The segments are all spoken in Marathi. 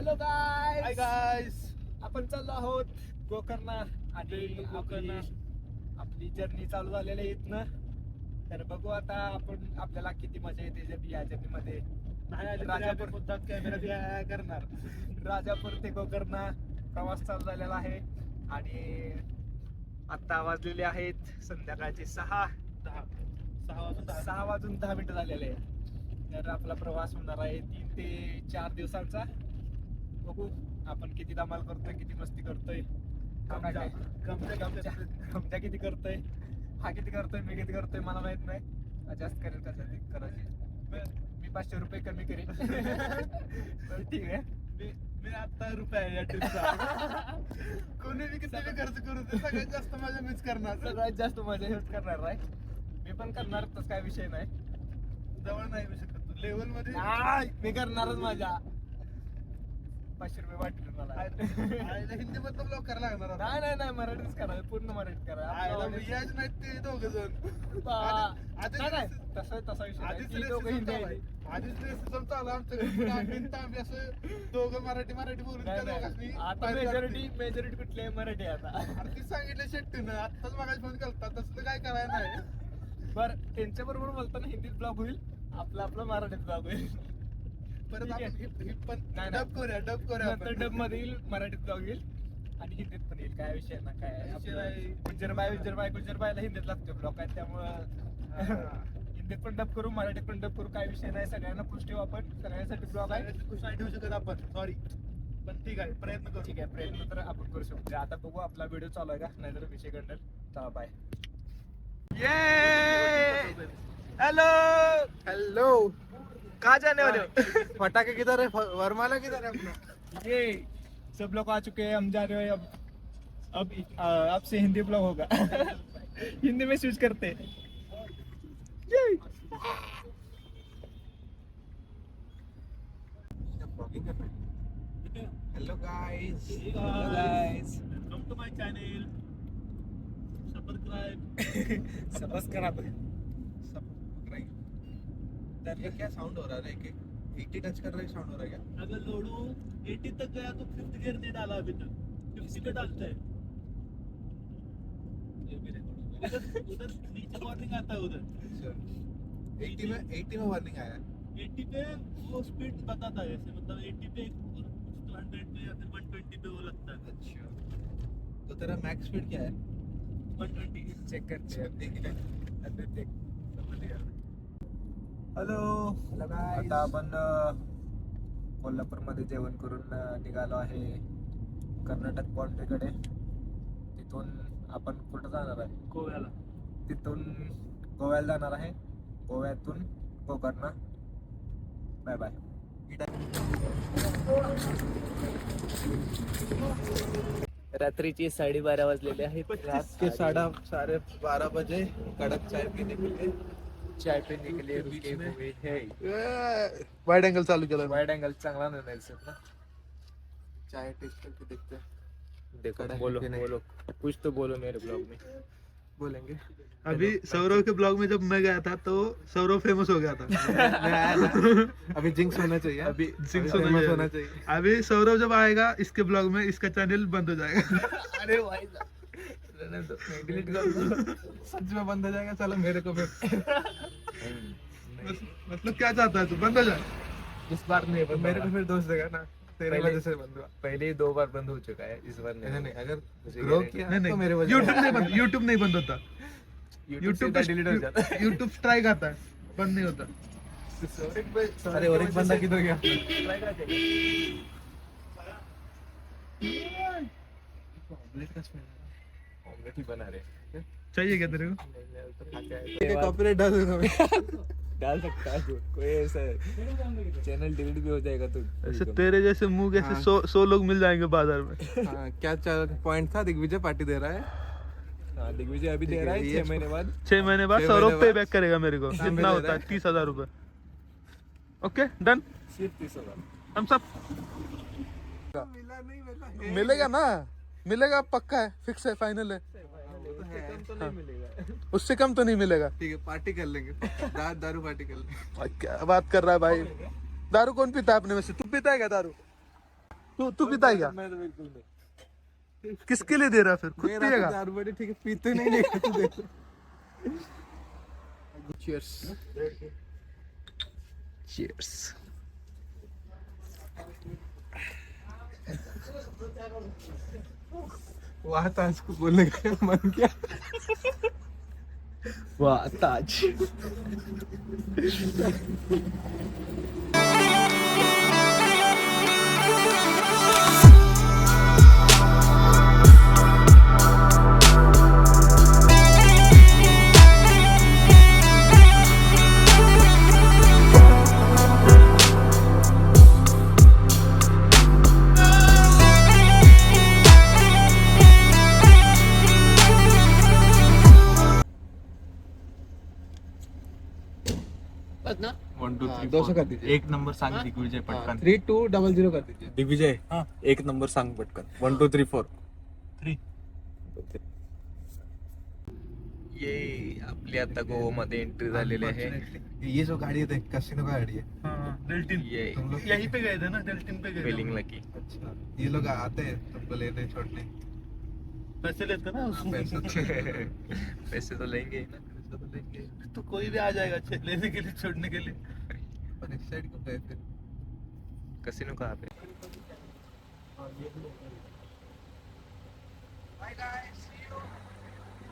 Hello hi guys, guys. आपण चाललो आहोत गोकर्णा आणि आपली जर्नी चालू झालेली आहे इथनं. तर बघू आता आपण आपल्याला किती मजा येते या जर्नी मध्ये. राजापूर मुद्दाम कॅमेरा करणार. राजापूर ते गोकर्णा प्रवास चालू झालेला आहे आणि आता वाजलेले आहेत संध्याकाळचे 6 वाजून 10 मिनिटं झालेले आहे. तर आपला प्रवास होणार आहे 3 ते 4 दिवसांचा. बघू आपण किती धमाल करतोय, किती मस्ती करतोय, गमजा किती करतोय, हा किती करतोय, मी किती करतोय मला माहित नाही. जास्त करेल कशासाठी करायची मी 500 रुपये कमी करेन. बरं ठीक आहे. मी आता रुपये या ट्रिपचा कोणी बी किती बी खर्च करू दे, सगळ्यात जास्त मजा मीच करणार. सगळ्यात जास्त मजा हेच करणार आहे. मी पण करणार, तसं काय विषय नाही. जवळ नाही येऊ शकत तू लेवल मध्ये. मी करणारच माझ्या 500 रुपये वाटले मला. हिंदी मधलं ब्लॉग करायला लागणार आता. नाही मराठीच करा, पूर्ण मराठीत करा. याच नाही ते दोघ जण तसा विषय नाही. ती दोघं हिंदी आहे. आधीच रेसिझम चालू आमच्याकडे असं दोघं मराठी बोलून त्या दोघांनी आता मेजॉरिटी कुठली आहे? मराठी आहे आता. अरे ती सांगितलं शेट्टीनं आत्ताच मागायला फोन करतात, तसलं काय करायला नाही. बरं, त्यांच्या बरोबर बोलताना हिंदीत ब्लॉग होईल, आपला मराठीत ब्लॉग होईल. परत आपण पण नाही. डब करूया नंतर डब मध्ये येईल, मराठीत ब्लॉग येईल आणि हिंदीत पण येईल. काय विषय ना काय गुजरबाईला हिंदीत लागतो ब्लॉग आहे, त्यामुळं हिंदीत पण डब करू, मराठीत पण डब करू. काय विषय नाही, सगळ्यांना खुश ठेवू आपण. सगळ्यांसाठी ब्लॉग आहे. खुश नाही ठेवू शकत आपण, सॉरी, पण ठीक आहे प्रयत्न करू. ठीक आहे, प्रयत्न तर आपण करू शकतो. आता बघू आपला व्हिडिओ चालू आहे का, नाहीतर विषय करणार. चला बाय. हेलो कहाँ जाने वाले हो? फटाके किधर है, वरमाला किधर है अपना? ये सब लोग आ चुके हैं, हम जा रहे हैं. अब से हिंदी ब्लॉग होगा. हिंदी में स्विच करते हैं. Hello guys, welcome to my channel. Subscribe. ये क्या साउंड हो रहा है? कि 80 टच कर रहे साउंड हो रहा है क्या? अगर लोडू 80 तक गया तो 5th गियर नहीं डाला अभी तक, 50 पे डालता है. उधर नीचे वार्निंग आता है उधर. 80 में वार्निंग आया है. 80 पे वो स्पीड बताता है ऐसे, मतलब 80 पे और कुछ तो 100 पे या फिर 120 पे वो लगता है. अच्छा, तो तेरा मैक्स स्पीड क्या है? 120. चेक करते हैं. देख. हॅलो. आता आपण कोल्हापूरमध्ये जेवण करून निघालो आहे कर्नाटक बाउंड्रीकडे. तिथून आपण कुठं जाणार आहे? गोव्याला. तिथून गोव्याला जाणार आहे, गोव्यातून गोकर्णा. Bye bye. रात्रीची 12:30 वाजलेले आहेत. रात के 12:30 बजे कड़क चाय पीने के लिए चाय पिने के लिए रुके हुए हैं. वाइड एंगल चालू केलं. वाइड एंगल चांगला नाही दिसत ना. चाय टेस्ट करके देखते हैं. देखो, कड़ा है बोलो कि नहीं? बोलो, कुछ तो बोलो मेरे ब्लॉग में. बोलेंगे. अभी सौरव के ब्लॉग में जब मैं गया था तो सौरव फेमस हो गया था. मैं आया था. अभी जिंक्स होना चाहिए. अभी जिंक्स famous होना चाहिए. अभी सौरव जब आएगा इसके ब्लॉग में, इसका चैनल बंद हो जाएगा. अरे भाई डिलीट कर दो. सच में बंद हो जाएगा. चलो मेरे को फिर मतलब क्या चाहता है तू, बंद हो जाए? इस बार नहीं बंद मेरे को होगा. फिर दोस्त देगा ना. तेरे पहले- वजह से बंद हुआ. पहले ही 2 बार बंद हो चुका है, इस बार नहीं नहीं, अगर मुझे ग्रो guarantee- किया नहीं तो मेरे नहीं, वजह यूट्यूब नहीं बंद, यूट्यूब नहीं बंद होता. यूट्यूब डिलीट हो जाता है. यूट्यूब स्ट्राइक आता है, बंद नहीं होता. अरे और एक बंदा किधर गया? ऑमलेट ही बना रहे. चाहिए क्या तेरे को? कॉपीराइट डाल दूंगा मैं. डाल सकता है तू, कोई ऐसा चैनल डिलीट भी हो जाएगा तो. ऐसे तेरे जैसे मुंह के ऐसे 100 लोग मिल जाएंगे बाजार में. हाँ, क्या पॉइंट था? दिग्विजय पार्टी दे रहा है. हाँ, दिग्विजय अभी दे रहा है ये 6 महीने बाद. 6 महीने बाद 6 सौरभ महीने पे बाद बैक करेगा मेरे को. हाँ, जितना दे होता रहा है 30,000 रुपए. Okay done. सिर्फ 30,000. हम सब मिलेगा ना. मिलेगा, पक्का है, फिक्स है, फाइनल है. तो नहीं मिलेगा. उससे कम तो नहीं मिलेगा. ठीक है, पार्टी कर लेंगे. दारू पार्टी कर लेंगे. क्या बात कर रहा है भाई. दारू कौन पीता है अपने में से? तू पीता है क्या दारू? तू पीता है क्या? मैं तो बिल्कुल नहीं। किसके लिए दे रहा फिर? खुद मेरा तो पिएगा? दारू बड़ी ठीक है, पीते नहीं नहीं तू देख। Cheers. Cheers. वाह ताज को बोलने का मन किया। वाह ताज। ना 1 2 3 200 कर दीजिए। एक नंबर सांग दिग्विजय पटकन. 3200 कर दीजिए। दिग्विजय हाँ. एक नंबर सांग पटकन. 1 2 3 4. 3. ये आपली आता गोवामध्ये एंट्री झालेली आहे. ये जो गाड़ी है कसिनो का गाड़ी है. हाँ डेल्टिन. ये तुम लोग यहीं पे गए थे ना, डेल्टिन पे गए थे. Feeling lucky. अच्छा ये लोग आते हैं तुमको लेने छोड़ने. पैसे लेते ना उसमें. पैसे तो लेंगे ही ना. पैसे तो लेंगे. तो कोई भी आ जाएगा लेने के लिए, छोड़ने के लिए. पर इस साइड क्यों गए फिर? कसिनो कहाँ पे?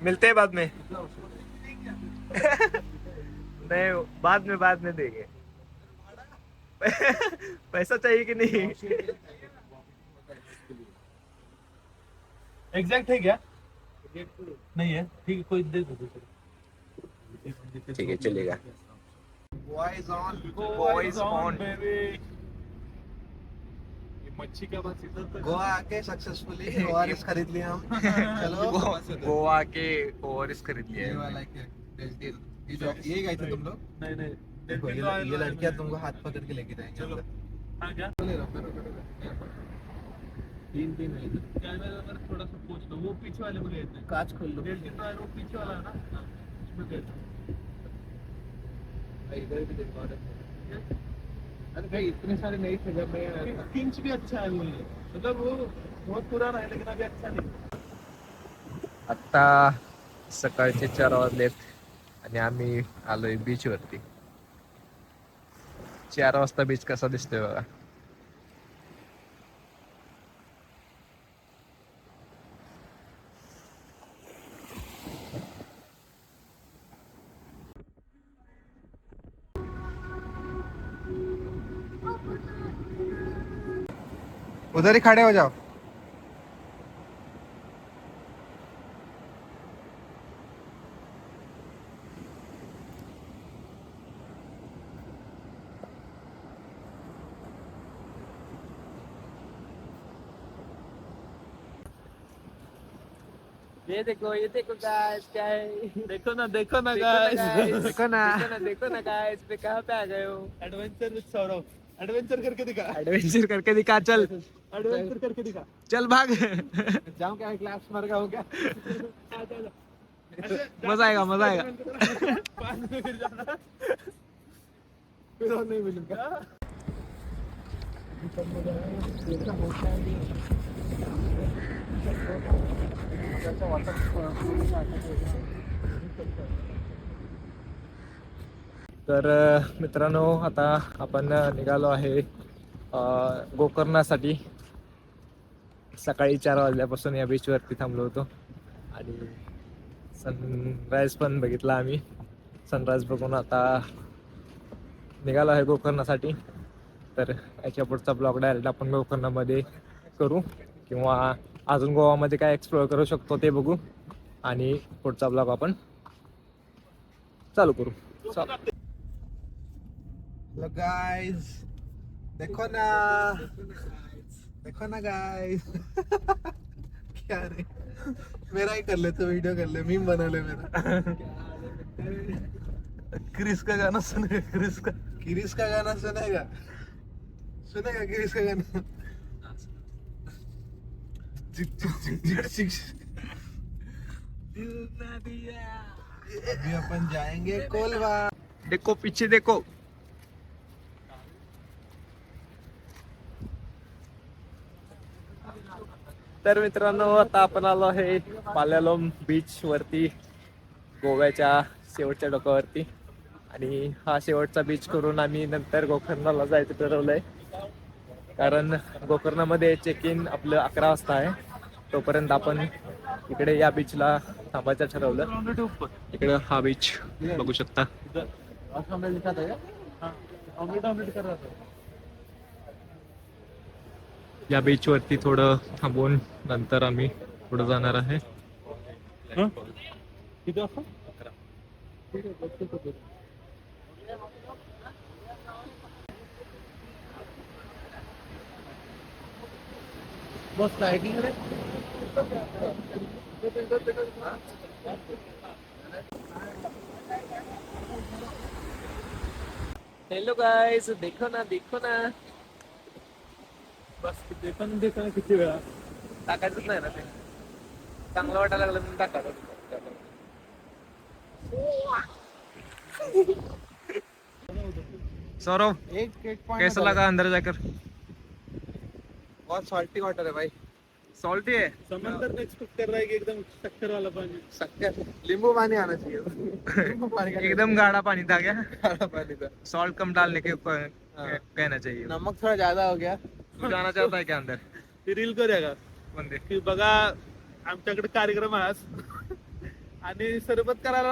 मिलते हैं बाद में. नहीं बाद में देंगे. पैसा चाहिए कि नहीं? एग्जैक्ट है क्या? नहीं है, ठीक है, कोई दे दो. ठीक है चलेगा. Boys on. Boys on. मच्छी का बस इधर तक. गोवा आके सक्सेसफुली ओआरएस खरीद लिया हम. चलो गोवा के ओवरिस खरीद लिया ये है. वाला के डेल्टिन. ये गए थे तुम लोग. नहीं नहीं. देखो ये लड़कियां तुमको हाथ पकड़ के लेके जाएंगे. चलो. हाँ क्या? तीन है। कैमरा में थोड़ा सा पूछ लो, वो पीछे वाले में गए थे. कांच खोल लो। डेल्टिन तो है, वो पीछे वाला है ना. हाँ, उसमें गए थे. इधर भी देखो. अरे भाई इतने सारे नहीं थे जब मैं आया था. किंच भी अच्छा है वो, मतलब वो बहुत पुराना है लेकिन अभी अच्छा नहीं. आता सकाळचे 4 वाजलेत आणि आम्ही आलोय बीच वरती. 4 वाजता बीच कसा दिसतोय बघा. उधर ही खड़े हो जाओ. ये देखो गाइस क्या है. देखो ना guys. देखो ना. देखो ना गाइस पे कहाँ पे आ गए हो. एडवेंचर विद सौरभ. एडवेंचर करके दिखा. एडवेंचर करके दिखा. चल एडवेंचर करके दिखा. चल भाग. जाऊँ क्या क्लास मार का हो क्या. मजा आएगा. पानी में गिर जाना. फिर और नहीं मिलूंगा. तर मित्रांनो आता आपण निघालो आहे गोकर्णासाठी. सकाळी 4 वाजल्यापासून या बीच वरती थांबलो होतो आणि सनराईज पण बघितला आम्ही. सनराईज बघून आता निघालो आहे गोकर्णासाठी. तर याच्या पुढचा ब्लॉग डायरेक्ट आपण गोकर्णामध्ये करू किंवा अजून गोवामध्ये काय एक्सप्लोअर करू शकतो ते बघू आणि पुढचा ब्लॉग आपण चालू करू. Hello guys. देखो ना गाइस. क्या रे मेरा ही कर लेते वीडियो कर ले. मीम बना ले मेरा. क्रिस का गाना सुने. क्रिस का गाना सुनेगा क्रिस का गाना. अभी अपन जाएंगे कोलवा. देखो पीछे देखो. तर मित्रांनो आता आपण आलो आहे पाल्यालोम बीच वरती, गोव्याच्या शेवटच्या डोकावरती. आणि हा शेवटचा बीच करून आम्ही नंतर गोकर्णाला जायचं ठरवलंय. कारण गोकर्णामध्ये चेक इन आपलं 11 वाजता आहे. तोपर्यंत आपण इकडे या बीचला थांबायचं ठरवलं. इकडे हा बीच बघू शकता. या बीच वरती थोडं थांबून नंतर आम्ही पुढे जाणार आहे. किती वाजता? बस काय की रे? हेलो गाइस, देखो ना बस देताना किती वेळा टाकायचंच नाही ना ते. चांगलं वाटायला लागलं म्हणून टाकायचं. सौरभ, एक कैसा लगा अंदर जाकर? बहुत सॉल्टी वाटर है भाई. सॉल्टी है. समंदर एक्सपेक्ट कर रहा है कि एकदम टक्कर वाला पानी. शक्कर नींबू पानी आना चाहिए. नींबू पानी का एकदम गाढ़ा पानी था क्या? खारा पानी था. सॉल्ट कम डालने के कहना चाहिए. नमक थोड़ा ज्यादा हो गया. तू जाना चाहता है क्या अंदर? ती रील करूया का बंदे की बघा आमच्याकडे कार्यक्रम आहे आज आणि सरबत करायला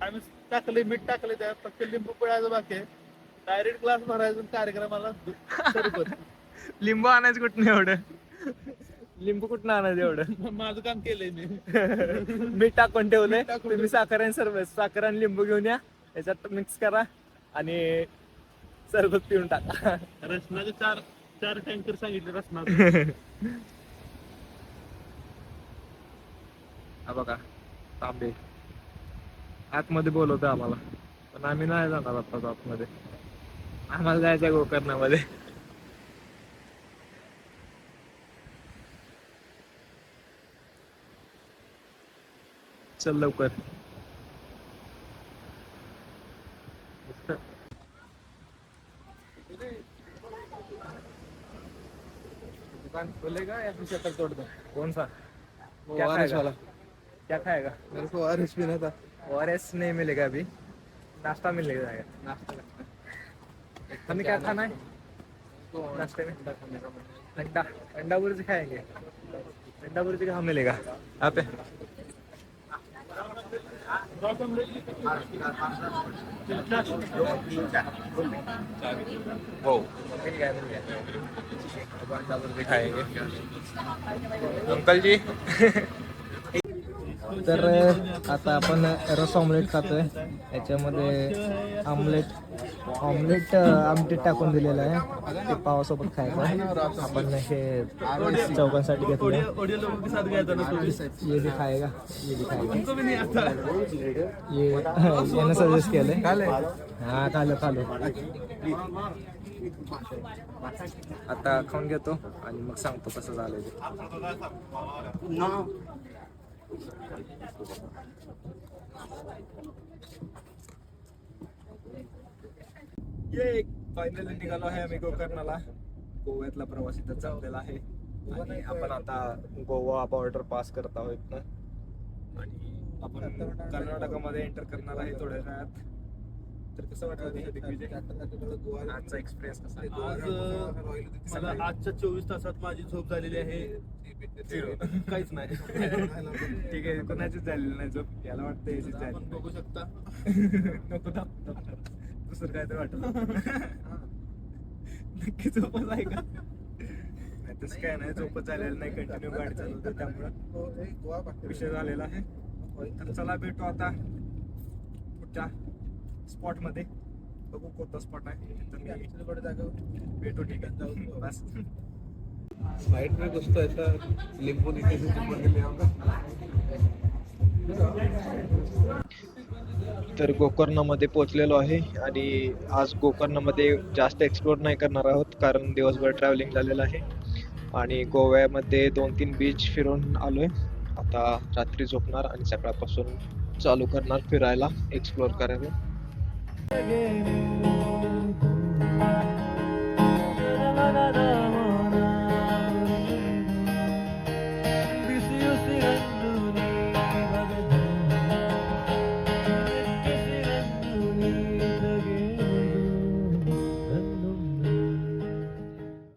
आम्ही टाकले, मीठ टाकले, त्यात फक्त लिंबू पिळायचं बाकी आहे. डायरेक्ट ग्लास भरायचं कार्यक्रमाला सरबत. लिंबू आणायचं कुठं एवढं? लिंबू कुठं आणायचं एवढं? माझं काम केलंय मी. मीठ टाकून ठेवलंय. तुम्ही साखर आणि सरबत, साखर आणि लिंबू घेऊन या, याच्यात मिक्स करा आणि सरबत पिऊन टाका. रसनाचे चार टँकर सांगितले रसनाचे. हा बघा तांबे आतमध्ये बोलवतं आम्हाला, पण आम्ही नाही जाणार आता आतमध्ये. आम्हाला जायचं गोकर्णामध्ये. चल लवकर. दुकान खोलेगा या फिर शटर तोड़ दो? कौन सा? क्या ORS खाएगा? वाला. क्या खाएगा? मेरे को ORS पीना था. ORS नहीं मिलेगा अभी, नाश्ता मिलेगा. नाश्ता लगता है. हमें क्या खाना है नाश्ते में? अंडा. अंडा बुर्जी खाएंगे. अंडा बुर्जी कहाँ मिलेगा यहाँ पे? वो मिल गया. अब अंडा बुर्जी खाएंगे. अंकल जी. तर आता आपण रस ऑमलेट खातोय. याच्यामध्ये ऑमलेट आमटीत टाकून दिलेलं आहे. ते पावासोबत खायचं. आपण हे चौकांसाठी घेतलं. ऑडियो लोगों के साथ गया था ना तो ये भी खाएगा, ये भी खाएगा. उनको भी नहीं आता. ये यानं सजेस्ट केलंय. हा खालो. आता खाऊन घेतो आणि मग सांगतो कसं झालंय ते. ये फायनली निघालो आहे आम्ही गोकर्णाला. गोव्यातला प्रवास इथं चाललेला आहे आणि आपण आता गोवा बॉर्डर पास करत आहोत ना, आणि आपण कर्नाटकामध्ये एंटर करणार आहे थोड्या वेळात. तर कसं वाटलं ते दिग्विजय? आजचा एक्सपिरियन्स कसा आहे? आज मला आजच्या 24 तासात माझी झोप झालेली आहे Zero. काहीच नाही. ठीक आहे, कोणाचीच झालेली नाही झोप. याला वाटतं याचीच झाली. आपण बघू शकता. नको थांब. दुसरं काय तर वाटलं. नक्की झोपच आहे का? नाही तसं काय नाही, झोपच झालेलं नाही. कंटिन्यू गाडी चालवतो त्यामुळं विषय झालेला आहे. तर चला भेटू आता पुढच्या स्पॉट मध्ये. बघू कोणता स्पॉट आहे. भेटू. ठीक आहे बस. साइड में कुछ तो ऐसा नींबू नीचे से चिपक के ले आऊंगा. तर गोकर्णामध्ये पोहोचलेलो आहे आणि आज गोकर्णामध्ये जास्त एक्सप्लोर नाही करणार आहोत कारण दिवसभर ट्रॅव्हलिंग झालेलं आहे आणि गोव्यामध्ये 2-3 बीच फिरून आलोय. आता रात्री झोपणार आणि सकाळपासून चालू करणार फिरायला, एक्सप्लोर करायला.